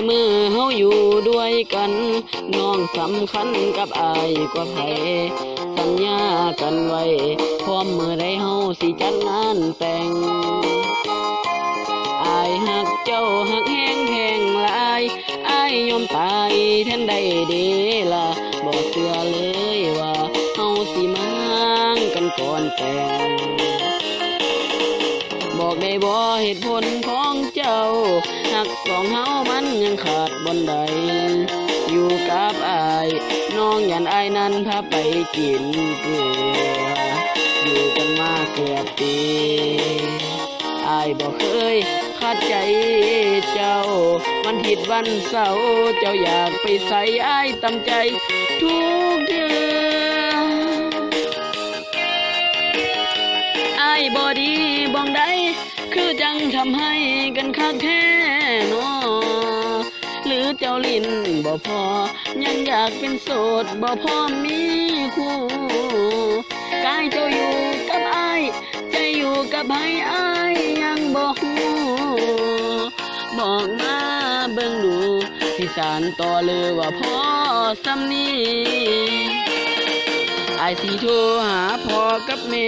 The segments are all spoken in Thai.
มือเฮาอยู่ด้วยกันน้องสำคัญกับอายกว่าไผสัญญากันไว้พร้อมมือใดเฮาสิจัดงานแต่งอายหักเจ้าหักแห้งแพงหลายอายยอมตายแทนได้เด้ล่ะบ่เชื่อเลยว่าเฮาสิมากันก่อนแต่งบอกได้บ่เหตุผลของเจ้าหักสองเฮามันยังขาดบนใดอยู่กับอายน้องยันอายนั้นพาไปกินเกลืออยู่กันมาเกือบปีอายบ่เคยขาดใจเจ้าวันผิดวันเสาร์เจ้าอยากไปใส่อายตำใจทุกเดือนอายบ่ดีบ้องใดคือจังทำให้กันคักแท้เนาะหรือเจ้าลิ้นบ่พอยังอยากเป็นโสดบ่พอมีคู่กายเจ้าอยู่กับอายใจอยู่กับให้อายยังบ่ฮู้บอกมาเบิ่งดูสิสานต่อเลยว่าพอสำนี้อายสิโทรหาพ่อกับแม่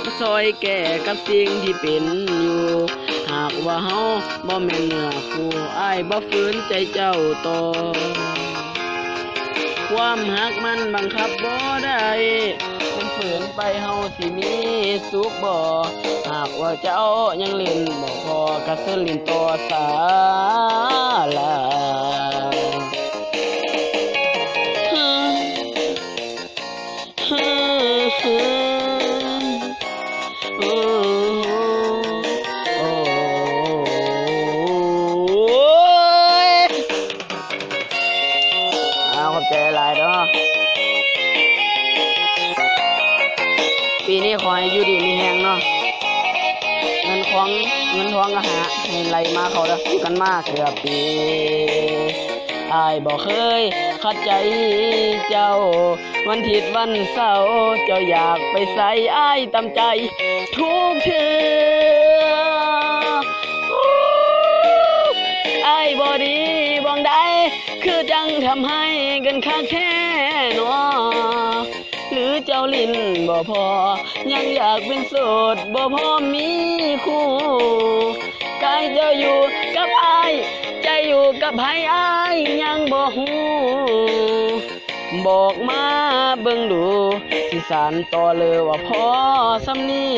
มาซอยแก่กับสิ่งที่เป็นอยู่หากว่าเฮาบ่แม่นเนื้อคู่อายบ่ฝืนใจเจ้าต่อความหักมันบังคับบ่ได้เป็นฝืนไปเฮาสิมีสุขบ่หากว่าเจ้ายังเล่นบ่พอกะสิเล่นต่อสาลาขอบใจหลายเด้อปีนี้ขอให้อยู่ดีมีแฮงเนาะเงินทองก็หาให้ไหลมาเขาเด้ออยู่กันมาเกือบปีอายบ่เคยขัดใจเจ้าวันผิดวันเสาร์เจ้าอยากไปใส่อายตามใจทุกเทื่ออายบ่ดีบ้องใดคือจังทำให้กันคักแท้เนาะหรือเจ้าลิ้นบ่พอยังอยากเป็นโสดบ่พอมีคู่กายเจ้าอยู่กับอายใจอยู่กับให้อายยังบ่ฮู้บอกมาเบิ่งดูสิสานต่อเลยว่าพอสำนี้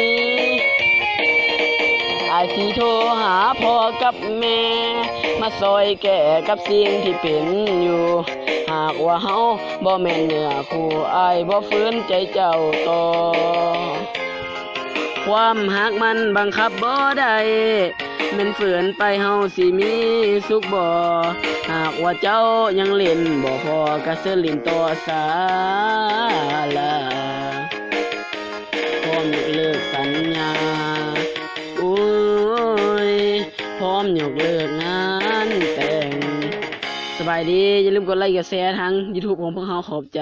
อายสิโทรหาพ่อกับแม่มาซอยแก่กับสิ่งที่เป็นอยู่หากว่าเฮาบ่แม่นเนื้อคู่อายบ่ฝืนใจเจ้าต่อความหักมันบังคับบ่ได้แม่นฝืนไปเฮาสิมีสุขบ่หากว่าเจ้ายังเล่นบ่พอกะสิเล่นต่อสาลาพร้อมยกเลิกสัญญาโอ้ยพร้อมยกเลิกงานแต่งสบายดีอย่าลืมกดไลค์กดแชร์ทาง YouTube ของพวกเราขอบใจ